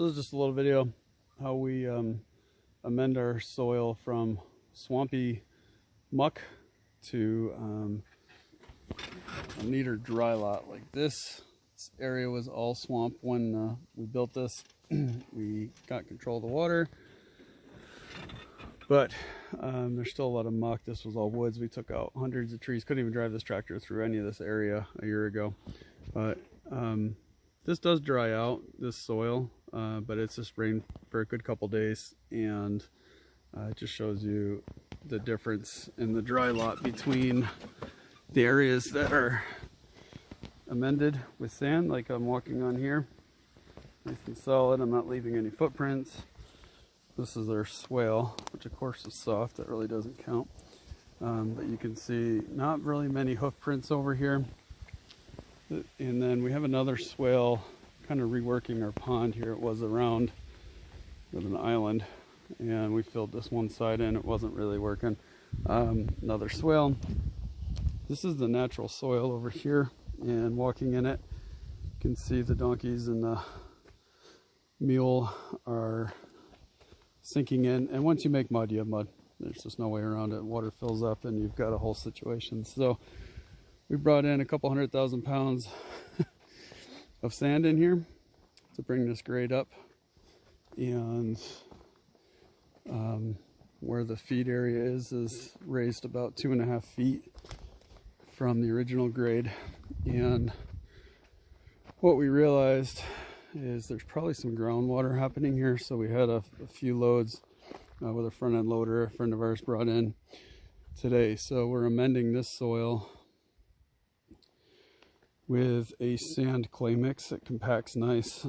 So this is just a little video how we amend our soil from swampy muck to a neater dry lot like this. This area was all swamp when we built this. We got control of the water, but there's still a lot of muck. This was all woods. We took out hundreds of trees. Couldn't even drive this tractor through any of this area a year ago. But this does dry out, this soil, but it's just rained for a good couple days, and it just shows you the difference in the dry lot between the areas that are amended with sand, like I'm walking on here. Nice and solid. I'm not leaving any footprints. This is our swale, which of course is soft. That really doesn't count. But you can see not really many hoof prints over here. And then we have another swale kind of reworking our pond here. It was around with an island, and we filled this one side in. It wasn't really working. Another swale. This is the natural soil over here, and walking in it, you can see the donkeys and the mule are sinking in. And once you make mud, you have mud. There's just no way around it. Water fills up and you've got a whole situation. So we brought in a couple 100,000 pounds of sand in here to bring this grade up. And where the feed area is raised about 2.5 feet from the original grade. And what we realized is there's probably some groundwater happening here. So we had a few loads with a front end loader a friend of ours brought in today. So we're amending this soil with a sand clay mix. It compacts nice,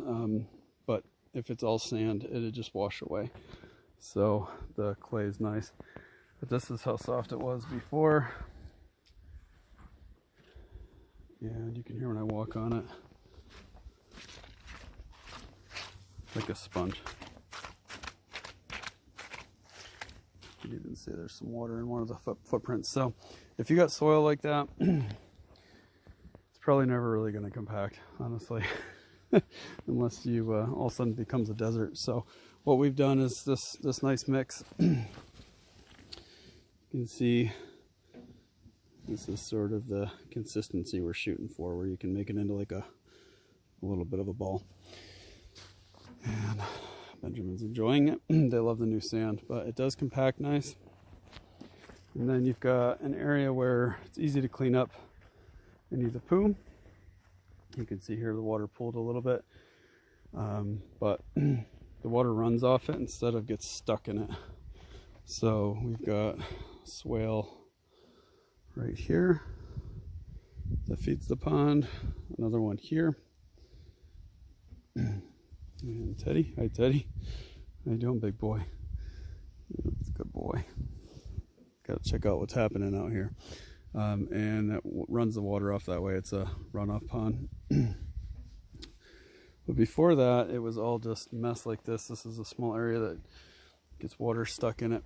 but if it's all sand, it'll just wash away. So the clay is nice, but this is how soft it was before. And you can hear when I walk on it, like a sponge. You can even see there's some water in one of the footprints. So if you got soil like that, it's probably never really going to compact, honestly, unless you all of a sudden it becomes a desert. So what we've done is this nice mix. You can see this is sort of the consistency we're shooting for, where you can make it into like a little bit of a ball. And Benjamin's enjoying it. They love the new sand, but it does compact nice. And then you've got an area where it's easy to clean up any of the poo. You can see here the water pooled a little bit, but the water runs off it instead of gets stuck in it. So we've got swale right here that feeds the pond, another one here. And Teddy, hi Teddy, how you doing, big boy? That's a good boy. Got to check out what's happening out here. And that runs the water off that way. It's a runoff pond. But before that, it was all just mess like this. This is a small area that gets water stuck in it.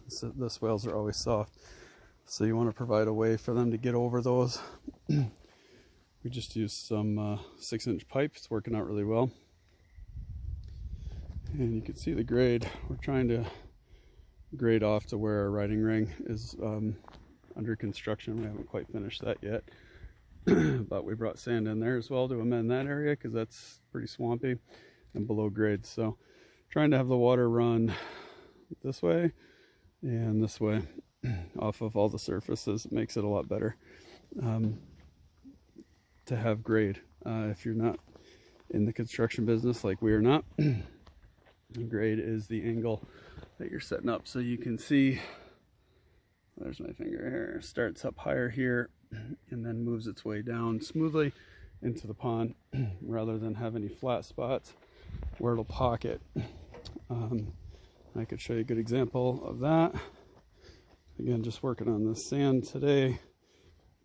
So the swales are always soft, so you want to provide a way for them to get over those. We just used some 6-inch pipe. It's working out really well. And you can see the grade. We're trying to grade off to where our riding ring is under construction. We haven't quite finished that yet. But we brought sand in there as well to amend that area because that's pretty swampy and below grade. So trying to have the water run this way and this way off of all the surfaces. It makes it a lot better to have grade. If you're not in the construction business like we are not, grade is the angle that you're setting up. So you can see, there's my finger here, starts up higher here and then moves its way down smoothly into the pond rather than have any flat spots where it'll pocket. I could show you a good example of that. Again, just working on this sand today.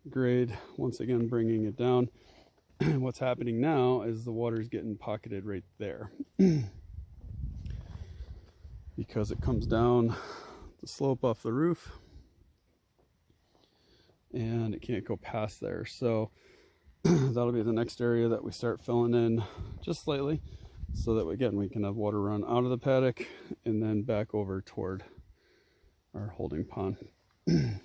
Grade, once again, bringing it down. What's happening now is the water's getting pocketed right there because it comes down the slope off the roof and it can't go past there. So that'll be the next area that we start filling in just slightly. so that again we can have water run out of the paddock and then back over toward our holding pond. You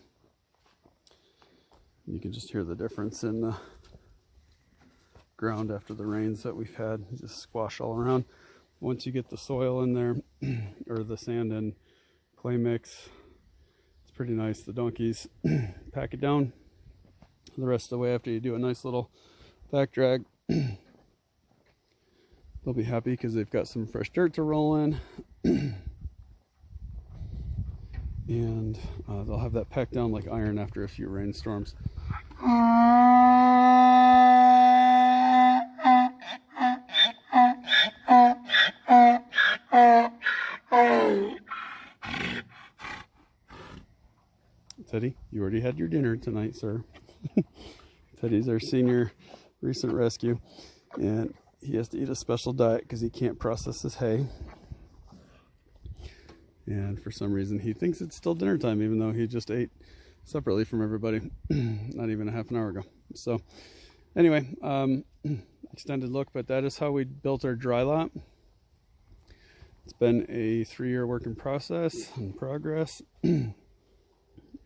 can just hear the difference in the ground after the rains that we've had. Just squash all around. Once you get the soil in there, or the sand and clay mix, it's pretty nice. The donkeys pack it down the rest of the way after you do a nice little back drag. They'll be happy because they've got some fresh dirt to roll in. And they'll have that packed down like iron after a few rainstorms. Teddy, you already had your dinner tonight, sir. Teddy's our senior recent rescue, and he has to eat a special diet because he can't process his hay. And for some reason he thinks it's still dinner time, even though he just ate separately from everybody not even a half an hour ago. So anyway, extended look, but that is how we built our dry lot. It's been a 3-year work in progress,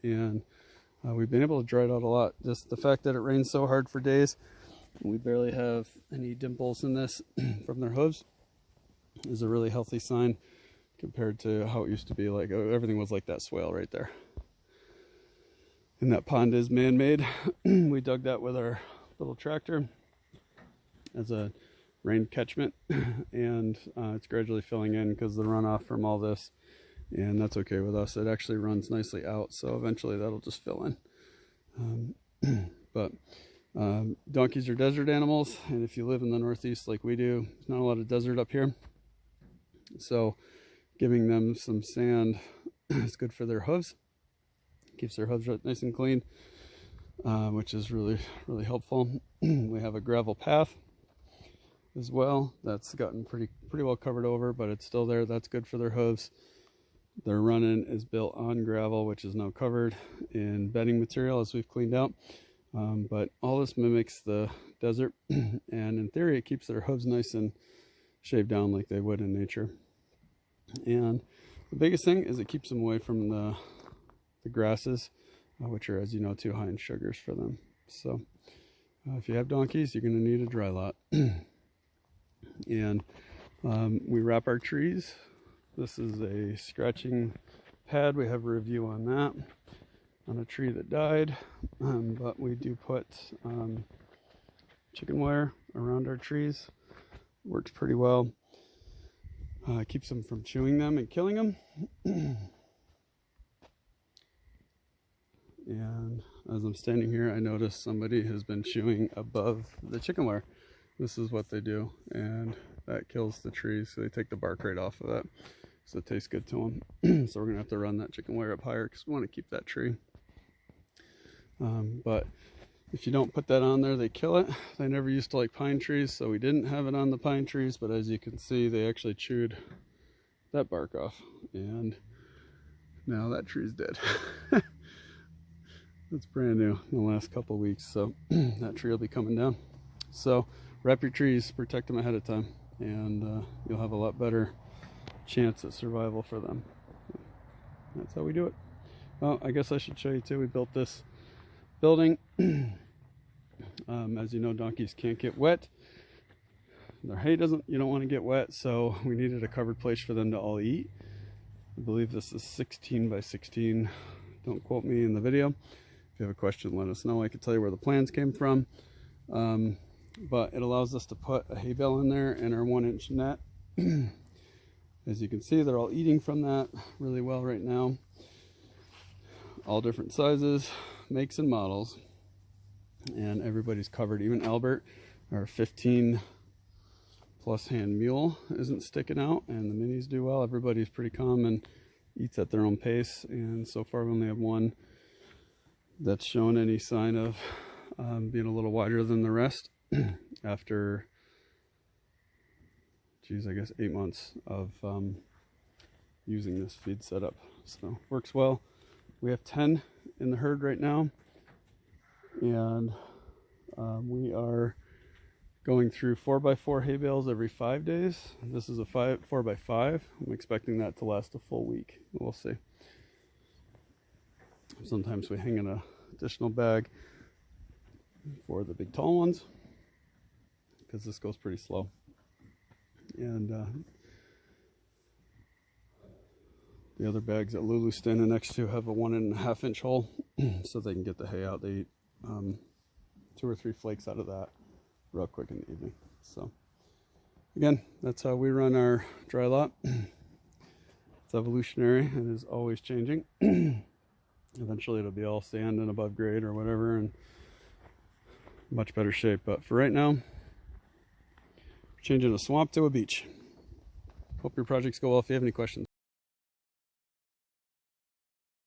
and we've been able to dry it out a lot. Just the fact that it rains so hard for days, we barely have any dimples in this from their hooves, is a really healthy sign compared to how it used to be. Like everything was like that swale right there. And that pond is man-made. We dug that with our little tractor as a rain catchment, and it's gradually filling in because the runoff from all this, and that's okay with us. It actually runs nicely out, so eventually that'll just fill in. But donkeys are desert animals, and if you live in the Northeast like we do, there's not a lot of desert up here. So giving them some sand is good for their hooves. Keeps their hooves nice and clean, which is really, really helpful. We have a gravel path as well. That's gotten pretty well covered over, but it's still there. That's good for their hooves. Their run-in is built on gravel, which is now covered in bedding material as we've cleaned out. But all this mimics the desert, and in theory it keeps their hooves nice and shaved down like they would in nature. And the biggest thing is it keeps them away from the grasses, which are, as you know, too high in sugars for them. So if you have donkeys, you're going to need a dry lot. And we wrap our trees. This is a scratching pad. We have a review on that, on a tree that died. But we do put chicken wire around our trees. Works pretty well. Keeps them from chewing them and killing them. And as I'm standing here, I notice somebody has been chewing above the chicken wire. This is what they do, and that kills the trees. So they take the bark right off of that, so it tastes good to them. So we're gonna have to run that chicken wire up higher because we want to keep that tree. But if you don't put that on there, they kill it. They never used to like pine trees, so we didn't have it on the pine trees, but as you can see, they actually chewed that bark off, and now that tree's dead. It's brand new in the last couple of weeks, so that tree will be coming down. So wrap your trees, protect them ahead of time, and you'll have a lot better chance at survival for them. That's how we do it. Well, I guess I should show you too. We built this building. As you know, donkeys can't get wet. Their hay doesn't, you don't want to get wet, so we needed a covered place for them to all eat. I believe this is 16 by 16. Don't quote me in the video. If you have a question, let us know. I can tell you where the plans came from. But it allows us to put a hay bale in there and our 1-inch net. As you can see, they're all eating from that really well right now. All different sizes, makes and models. And everybody's covered. Even Albert, our 15 plus hand mule, isn't sticking out, and the minis do well. Everybody's pretty calm and eats at their own pace, and so far we only have one that's shown any sign of being a little wider than the rest after, geez, I guess 8 months of using this feed setup. So works well. We have 10 in the herd right now, and we are going through 4x4 hay bales every 5 days. This is a 4x5. I'm expecting that to last a full week. We'll see. Sometimes we hang in an additional bag for the big tall ones because this goes pretty slow. And the other bags that Lulu's standing next to have a 1.5 inch hole so they can get the hay out. They eat 2 or 3 flakes out of that real quick in the evening. So again, that's how we run our dry lot. It's evolutionary and is always changing. Eventually it'll be all sand and above grade or whatever and much better shape. But for right now, we're changing a swamp to a beach. Hope your projects go well. If you have any questions,